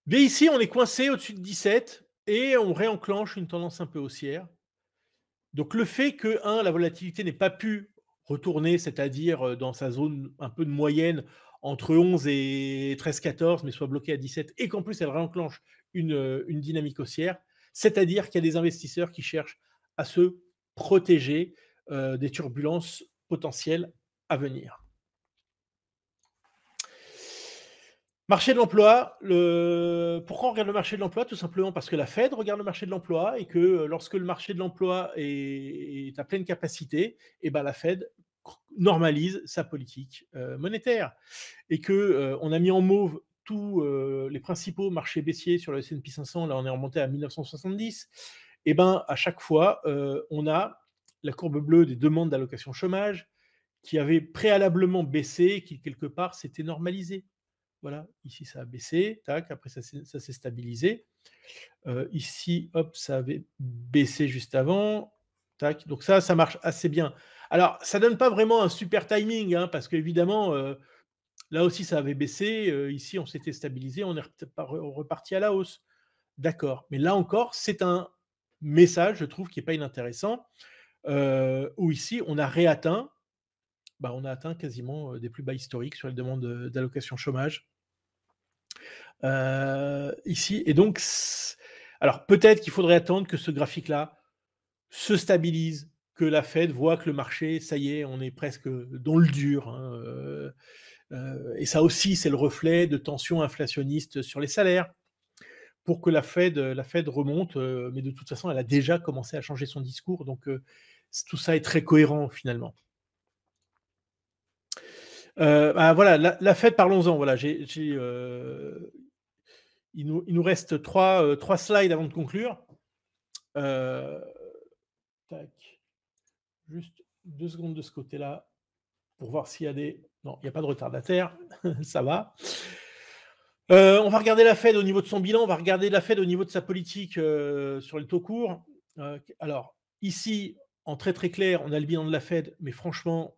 Mais ici, on est coincé au-dessus de 17 et on réenclenche une tendance un peu haussière. Donc le fait que, la volatilité n'ait pas pu retourner, c'est-à-dire dans sa zone un peu de moyenne entre 11 et 13-14, mais soit bloquée à 17, et qu'en plus elle réenclenche une dynamique haussière, c'est-à-dire qu'il y a des investisseurs qui cherchent à se protéger des turbulences potentielles à venir. Marché de l'emploi, pourquoi on regarde le marché de l'emploi? Tout simplement parce que la Fed regarde le marché de l'emploi et que lorsque le marché de l'emploi est à pleine capacité, et ben la Fed normalise sa politique monétaire. Et que on a mis en mauve tous les principaux marchés baissiers sur le S&P 500, là on est remonté à 1970, et ben à chaque fois, on a la courbe bleue des demandes d'allocation chômage qui avait préalablement baissé, qui quelque part s'était normalisé. Voilà, ici ça a baissé, tac, après ça s'est stabilisé. Ici, hop, ça avait baissé juste avant, tac. Donc ça marche assez bien. Alors, ça donne pas vraiment un super timing, parce qu'évidemment, là aussi ça avait baissé. Ici, on s'était stabilisé, on est reparti à la hausse. D'accord. Mais là encore, c'est un message, je trouve, qui n'est pas inintéressant, où ici, on a réatteint, on a atteint quasiment des plus bas historiques sur les demandes d'allocation chômage. Ici, et donc, alors peut-être qu'il faudrait attendre que ce graphique-là se stabilise, que la Fed voit que le marché, ça y est, on est presque dans le dur, et ça aussi, c'est le reflet de tensions inflationnistes sur les salaires, pour que la Fed remonte, mais de toute façon, elle a déjà commencé à changer son discours, donc tout ça est très cohérent finalement. Voilà, la Fed, parlons-en. Voilà, il nous reste trois slides avant de conclure. Tac. Juste 2 secondes de ce côté-là pour voir s'il y a des. Non, il n'y a pas de retardataire. Ça va. On va regarder la Fed au niveau de son bilan. On va regarder la Fed au niveau de sa politique sur le taux court. Alors, ici, en très très clair, on a le bilan de la Fed, mais franchement,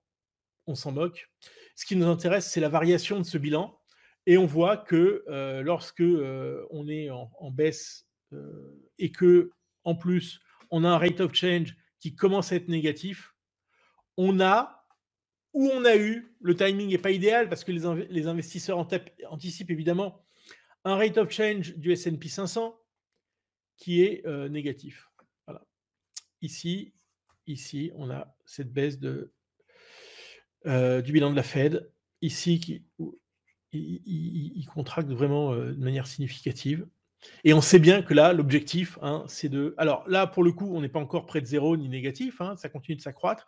on s'en moque. Ce qui nous intéresse, c'est la variation de ce bilan. Et on voit que lorsque on est en baisse et que, en plus, on a un rate of change qui commence à être négatif, on a eu, le timing n'est pas idéal parce que les investisseurs anticipent évidemment un rate of change du S&P 500 qui est négatif. Voilà. Ici, on a cette baisse du bilan de la Fed. Ici, il contracte vraiment, de manière significative et on sait bien que là, l'objectif, hein, c'est de alors là, pour le coup, on n'est pas encore près de zéro ni négatif, hein, ça continue de s'accroître,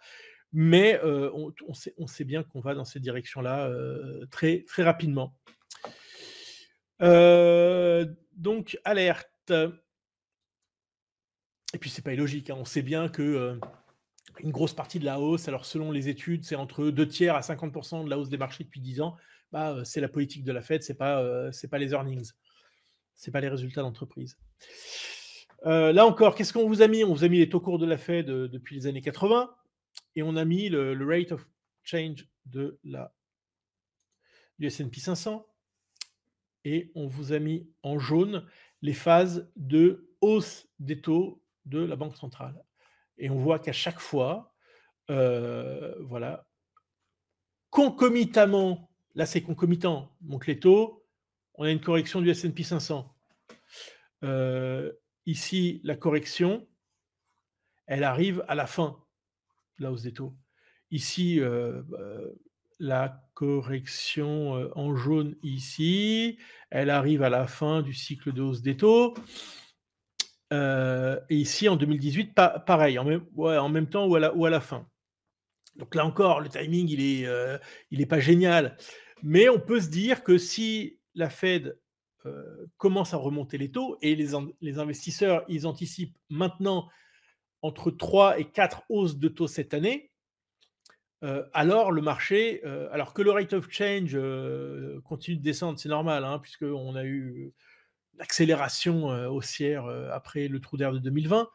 mais on sait bien qu'on va dans cette direction-là, très très rapidement. Donc alerte et puis c'est pas illogique, hein, on sait bien que, une grosse partie de la hausse, alors selon les études, c'est entre 2/3 à 50 de la hausse des marchés depuis 10 ans, bah, c'est la politique de la Fed, c'est pas les earnings, c'est pas les résultats d'entreprise. Là encore, qu'est-ce qu'on vous a mis? On vous a mis les taux courts de la Fed, depuis les années 80 et on a mis le rate of change du S&P 500 et on vous a mis en jaune les phases de hausse des taux de la banque centrale et on voit qu'à chaque fois, voilà, concomitamment, là c'est concomitant, donc les taux, on a une correction du S&P 500. Ici, la correction, elle arrive à la fin de la hausse des taux. Ici, la correction en jaune ici, elle arrive à la fin du cycle de hausse des taux. Et ici, en 2018, pareil, en même temps ou à la fin. Donc là encore, le timing, il est pas génial. Mais on peut se dire que si la Fed commence à remonter les taux et les investisseurs, ils anticipent maintenant entre 3 et 4 hausses de taux cette année, alors le marché, alors que le rate of change continue de descendre, c'est normal, hein, puisqu'on a eu l'accélération haussière après le trou d'air de 2020.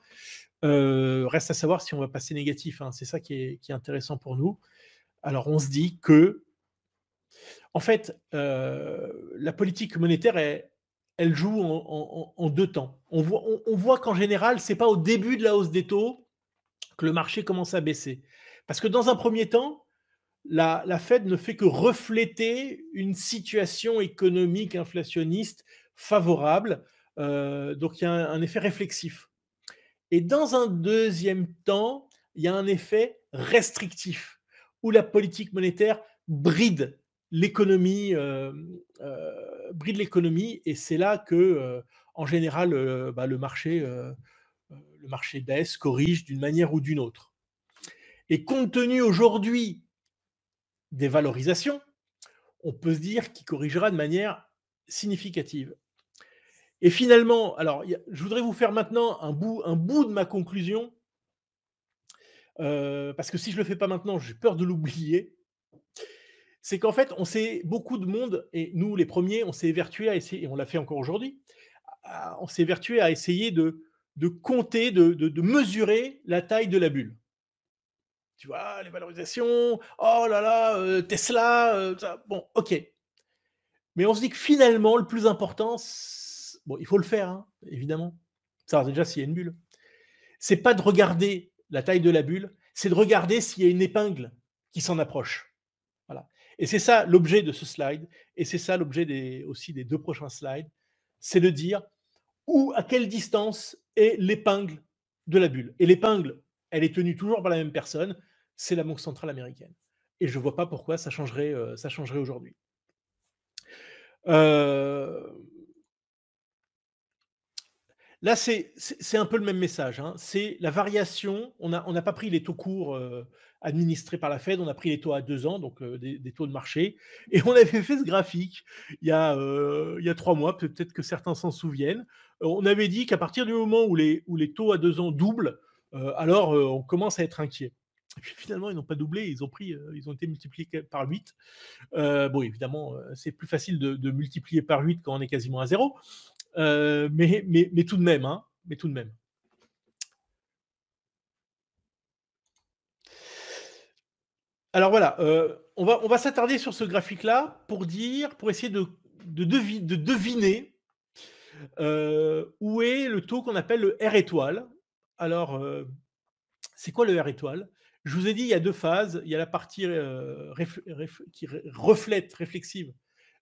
Reste à savoir si on va passer négatif, hein, c'est ça qui est intéressant pour nous. Alors on se dit que, en fait, la politique monétaire, elle joue en deux temps. On voit qu'en général, c'est pas au début de la hausse des taux que le marché commence à baisser. Parce que dans un premier temps, la Fed ne fait que refléter une situation économique inflationniste favorable, donc il y a un effet réflexif. Et dans un deuxième temps, il y a un effet restrictif, où la politique monétaire bride l'économie, bride l'économie, et c'est là que, en général, bah, le marché baisse, corrige d'une manière ou d'une autre. Et compte tenu aujourd'hui des valorisations, on peut se dire qu'il corrigera de manière significative. Et finalement, alors, je voudrais vous faire maintenant un bout de ma conclusion, parce que si je le fais pas maintenant, j'ai peur de l'oublier. C'est qu'en fait, beaucoup de monde, et nous les premiers, on s'est évertué à essayer, et on l'a fait encore aujourd'hui, on s'est évertué à essayer de compter, de mesurer la taille de la bulle. Tu vois, ah, les valorisations, oh là là, Tesla, ça, bon, ok. Mais on se dit que finalement, le plus important, bon, il faut le faire, hein, évidemment. Ça, déjà, s'il y a une bulle. C'est pas de regarder la taille de la bulle, c'est de regarder s'il y a une épingle qui s'en approche. Voilà. Et c'est ça l'objet de ce slide, et c'est ça l'objet aussi des 2 prochains slides, c'est de dire à quelle distance est l'épingle de la bulle. Et l'épingle, elle est tenue toujours par la même personne, c'est la Banque centrale américaine. Et je ne vois pas pourquoi ça changerait aujourd'hui. Euh, Là, c'est un peu le même message, hein. C'est la variation. On n'a pas pris les taux courts administrés par la Fed, on a pris les taux à 2 ans, donc des taux de marché. Et on avait fait ce graphique il y a 3 mois, peut-être que certains s'en souviennent. On avait dit qu'à partir du moment où les taux à 2 ans doublent, alors on commence à être inquiet. Et puis finalement, ils n'ont pas doublé, ils ont été multipliés par 8. Bon, évidemment, c'est plus facile de multiplier par 8 quand on est quasiment à zéro. Mais tout de même, hein, mais tout de même. Alors voilà, on va s'attarder sur ce graphique-là pour essayer de deviner où est le taux qu'on appelle le R étoile. Alors, c'est quoi le R étoile? Je vous ai dit, il y a deux phases. Il y a la partie qui reflète, réflexive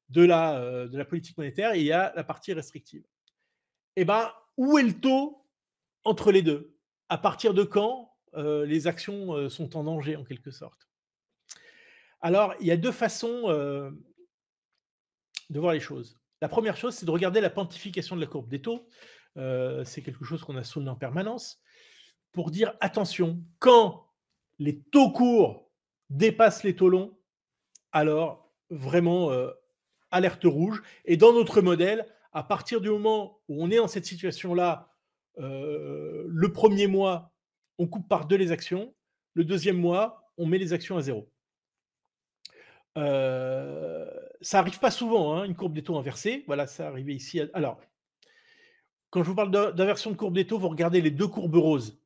de la politique monétaire, et il y a la partie restrictive. Eh ben, où est le taux entre les deux? À partir de quand les actions sont en danger, en quelque sorte? Alors, il y a deux façons de voir les choses. La première chose, c'est de regarder la pontification de la courbe des taux. C'est quelque chose qu'on a souligné en permanence pour dire attention, quand les taux courts dépassent les taux longs, alors vraiment alerte rouge. Et dans notre modèle, à partir du moment où on est dans cette situation-là, le premier mois, on coupe par deux les actions. Le deuxième mois, on met les actions à zéro. Ça arrive pas souvent, hein, une courbe des taux inversée. Voilà, ça arrivait ici. Alors, quand je vous parle d'inversion de courbe des taux, vous regardez les deux courbes roses.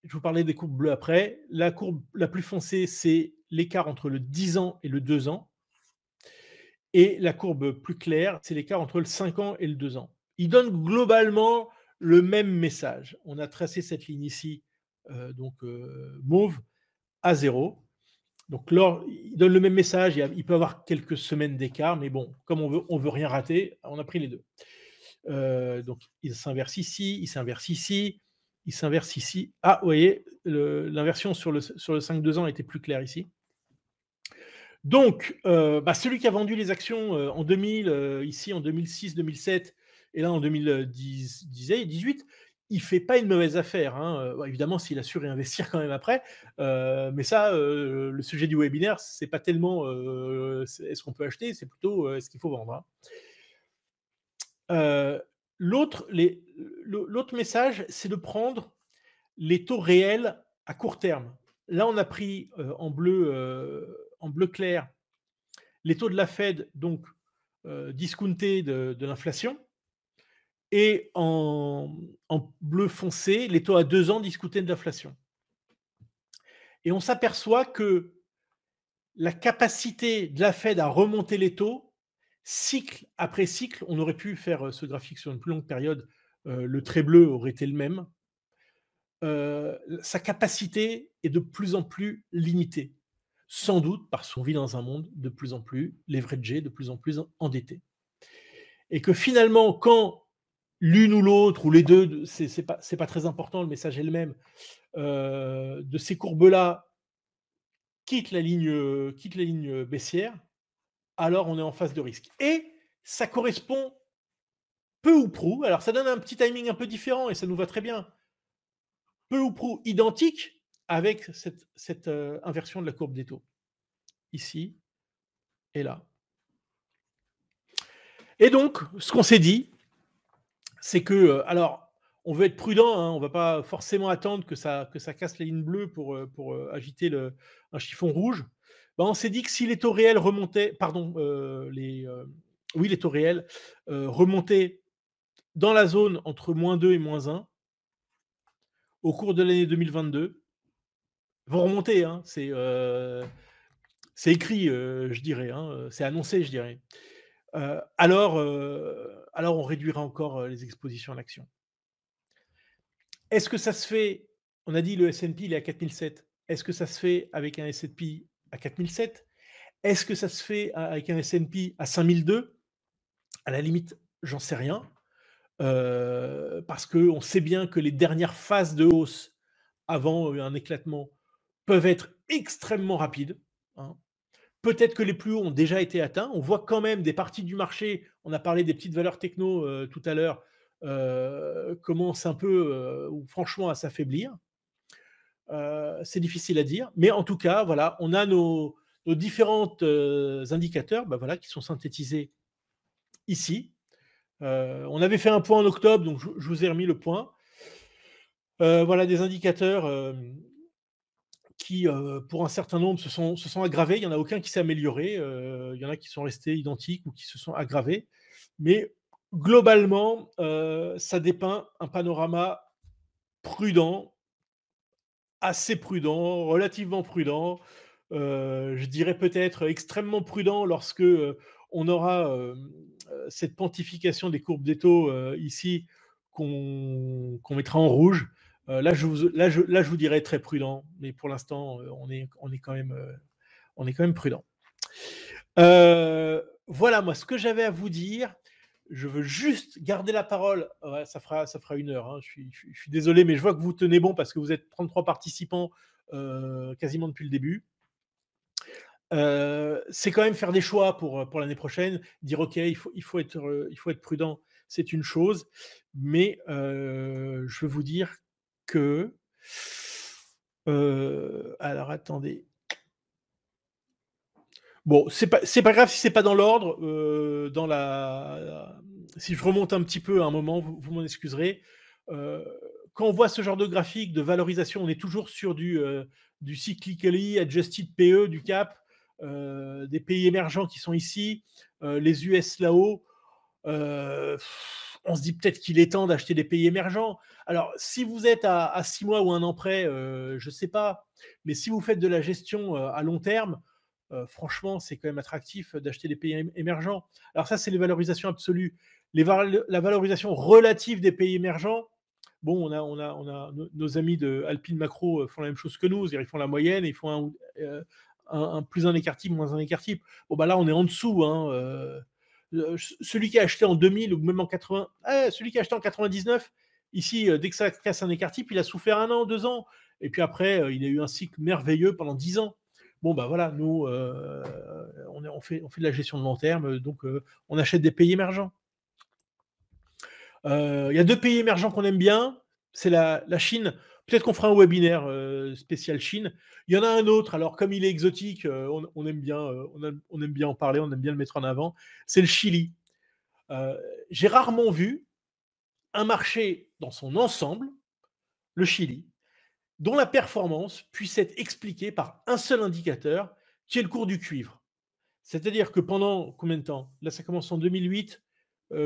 Je vous parlais des courbes bleues après. La courbe la plus foncée, c'est l'écart entre le 10 ans et le 2 ans. Et la courbe plus claire, c'est l'écart entre le 5 ans et le 2 ans. Ils donnent globalement le même message. On a tracé cette ligne ici, mauve, à 0. Donc, il donne le même message. Il peut y avoir quelques semaines d'écart, mais bon, comme on veut rien rater, on a pris les deux. Donc, il s'inverse ici, il s'inverse ici, il s'inverse ici. Ah, vous voyez, l'inversion sur le 5-2 ans était plus claire ici. Donc, celui qui a vendu les actions en 2000, ici en 2006-2007, et là en 2018, il ne fait pas une mauvaise affaire. Hein. Évidemment, s'il a su réinvestir quand même après. Mais ça, le sujet du webinaire, c'est pas tellement est-ce qu'on peut acheter, c'est plutôt est-ce qu'il faut vendre. Hein. L'autre message, c'est de prendre les taux réels à court terme. Là, on a pris en bleu clair les taux de la Fed, donc discountés de l'inflation, et en bleu foncé, les taux à 2 ans discountés de l'inflation. Et on s'aperçoit que la capacité de la Fed à remonter les taux, cycle après cycle, on aurait pu faire ce graphique sur une plus longue période, le trait bleu aurait été le même, sa capacité est de plus en plus limitée. Sans doute parce qu'on vit dans un monde de plus en plus leveragé, de plus en plus endetté. Et que finalement, quand l'une ou l'autre, ou les deux, c'est pas très important, le message est le même, de ces courbes-là quitte la ligne baissière, alors on est en phase de risque. Et ça correspond peu ou prou, alors ça donne un petit timing un peu différent et ça nous va très bien, peu ou prou identique avec cette inversion de la courbe des taux, ici et là. Et donc, ce qu'on s'est dit, c'est que, alors, on veut être prudent, hein, on ne va pas forcément attendre que ça casse la ligne bleue pour agiter un chiffon rouge. Ben, on s'est dit que si les taux réels remontaient, pardon, les taux réels remontaient dans la zone entre -2 et -1 au cours de l'année 2022, vont remonter, hein, c'est écrit, je dirais, hein, c'est annoncé, je dirais. Alors on réduira encore les expositions à l'action. Est-ce que ça se fait? On a dit le S&P, il est à 4007. Est-ce que ça se fait avec un S&P à 4007? Est-ce que ça se fait avec un S&P à 5002? À la limite, j'en sais rien. Parce qu'on sait bien que les dernières phases de hausse avant un éclatement peuvent être extrêmement rapides. Hein. Peut-être que les plus hauts ont déjà été atteints. On voit quand même des parties du marché, on a parlé des petites valeurs techno tout à l'heure, commencent un peu, ou franchement à s'affaiblir. C'est difficile à dire, mais en tout cas, voilà, on a nos différents indicateurs voilà, qui sont synthétisés ici. On avait fait un point en octobre, donc je vous ai remis le point. Voilà des indicateurs qui, pour un certain nombre, se sont aggravés. Il n'y en a aucun qui s'est amélioré. Il y en a qui sont restés identiques ou qui se sont aggravés. Mais globalement, ça dépeint un panorama prudent, assez prudent, relativement prudent. Je dirais peut-être extrêmement prudent lorsque on aura cette pontification des courbes des taux ici qu'on mettra en rouge. Là, je vous dirais très prudent, mais pour l'instant, on est quand même prudent. Voilà, moi, ce que j'avais à vous dire. Je veux juste garder la parole. Ouais, ça fera 1 heure. Hein. Je suis désolé, mais je vois que vous tenez bon parce que vous êtes 33 participants quasiment depuis le début. C'est quand même faire des choix pour l'année prochaine, dire: «OK, il faut être prudent», c'est une chose, mais je veux vous dire que, alors attendez. Bon, c'est pas grave si c'est pas dans l'ordre, dans la si je remonte un petit peu à un moment, vous m'en excuserez. Heu, Quand on voit ce genre de graphique de valorisation, on est toujours sur du cyclically adjusted PE, du CAP, des pays émergents qui sont ici, les US là-haut. Heu, on se dit peut-être qu'il est temps d'acheter des pays émergents. Alors si vous êtes à 6 mois ou 1 an près, je sais pas, mais si vous faites de la gestion, à long terme, franchement, c'est quand même attractif d'acheter des pays émergents. Alors ça, c'est les valorisations absolues. La valorisation relative des pays émergents, bon, on a nos amis de Alpine Macro font la même chose que nous, c'est-à-dire ils font la moyenne, ils font plus un écart type, moins un écart type. Bon, bah là, on est en dessous. Hein, celui qui a acheté en 2000 ou même en 80, celui qui a acheté en 99, ici, dès que ça casse un écart type, il a souffert 1 an, 2 ans. Et puis après, il a eu un cycle merveilleux pendant 10 ans. Bon, bah voilà, nous, on fait de la gestion de long terme, donc on achète des pays émergents. Il y a 2 pays émergents qu'on aime bien, c'est la Chine. Peut-être qu'on fera un webinaire, spécial Chine. Il y en a un autre, alors comme il est exotique, on aime bien, on aime bien en parler, on aime bien le mettre en avant, c'est le Chili. J'ai rarement vu un marché dans son ensemble, le Chili, dont la performance puisse être expliquée par un seul indicateur, qui est le cours du cuivre. C'est-à-dire que pendant combien de temps? Là, ça commence en 2008,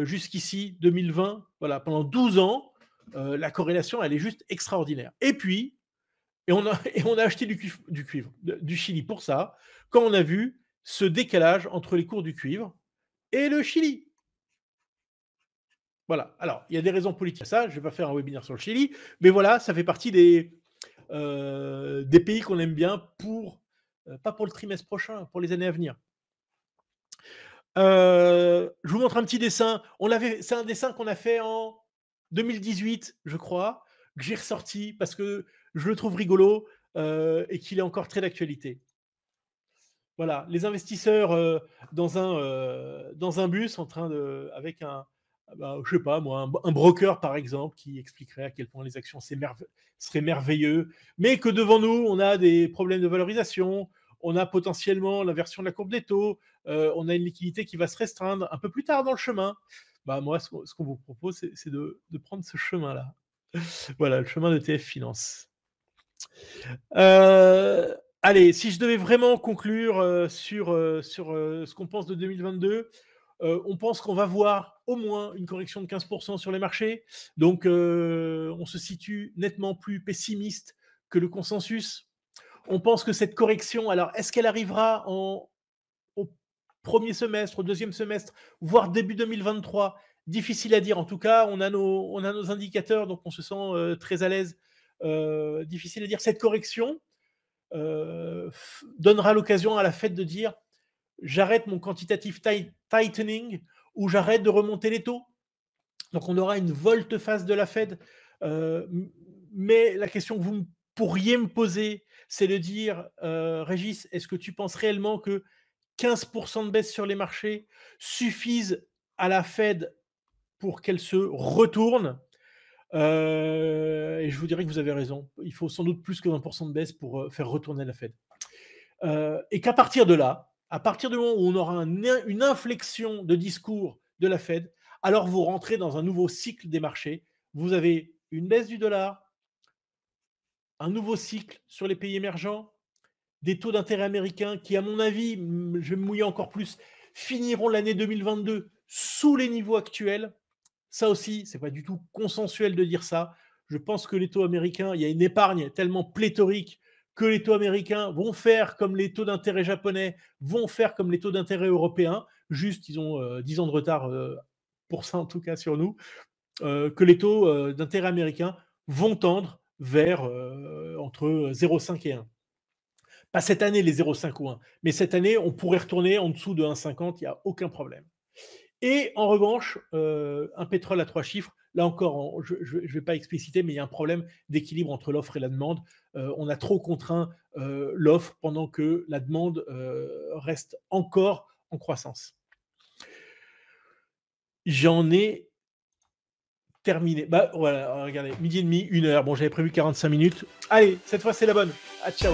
jusqu'ici, 2020, voilà, pendant 12 ans, la corrélation, elle est juste extraordinaire. Et puis, et on a acheté du cuivre, du Chili pour ça, quand on a vu ce décalage entre les cours du cuivre et le Chili. Voilà. Alors, il y a des raisons politiques à ça. Je ne vais pas faire un webinaire sur le Chili, mais voilà, ça fait partie des pays qu'on aime bien pour, pas pour le trimestre prochain, pour les années à venir. Je vous montre un petit dessin. C'est un dessin qu'on a fait en 2018, je crois, que j'ai ressorti parce que je le trouve rigolo et qu'il est encore très d'actualité. Voilà, les investisseurs dans un bus en train de, avec bah, je sais pas moi, un broker par exemple qui expliquerait à quel point les actions seraient merveilleux, mais que devant nous on a des problèmes de valorisation, on a potentiellement l'inversion de la courbe des taux, on a une liquidité qui va se restreindre un peu plus tard dans le chemin. Bah moi, ce qu'on vous propose, c'est de prendre ce chemin-là. Voilà, le chemin de TF Finance. Allez, si je devais vraiment conclure sur ce qu'on pense de 2022, on pense qu'on va voir au moins une correction de 15% sur les marchés. Donc, on se situe nettement plus pessimiste que le consensus. On pense que cette correction, alors, est-ce qu'elle arrivera au premier semestre, au deuxième semestre, voire début 2023? Difficile à dire. En tout cas, on a nos indicateurs, donc on se sent très à l'aise. Difficile à dire. Cette correction, donnera l'occasion à la Fed de dire j'arrête mon quantitative tightening ou j'arrête de remonter les taux. Donc on aura une volte-face de la Fed. Euh, mais la question que vous pourriez me poser, c'est de dire, Régis, est-ce que tu penses réellement que 15% de baisse sur les marchés suffisent à la Fed pour qu'elle se retourne? Et je vous dirais que vous avez raison. Il faut sans doute plus que 20% de baisse pour faire retourner la Fed. Et qu'à partir de là, à partir du moment où on aura une inflexion de discours de la Fed, alors vous rentrez dans un nouveau cycle des marchés. Vous avez une baisse du dollar, un nouveau cycle sur les pays émergents, des taux d'intérêt américains qui, à mon avis, je vais me mouiller encore plus, finiront l'année 2022 sous les niveaux actuels. Ça aussi, c'est pas du tout consensuel de dire ça. Je pense que les taux américains, il y a une épargne tellement pléthorique que les taux américains vont faire comme les taux d'intérêt japonais, vont faire comme les taux d'intérêt européens. Juste, ils ont 10 ans de retard pour ça, en tout cas sur nous. Que les taux d'intérêt américains vont tendre vers entre 0,5 et 1. Pas cette année, les 0,5 ou 1, mais cette année, on pourrait retourner en dessous de 1,50, il n'y a aucun problème. Et en revanche, un pétrole à 3 chiffres, là encore, je ne vais pas expliciter, mais il y a un problème d'équilibre entre l'offre et la demande. on a trop contraint l'offre pendant que la demande reste encore en croissance. J'en ai terminé. Bah voilà, regardez, midi et demi, 1 heure. Bon, j'avais prévu 45 minutes. Allez, cette fois c'est la bonne. Ah, ciao.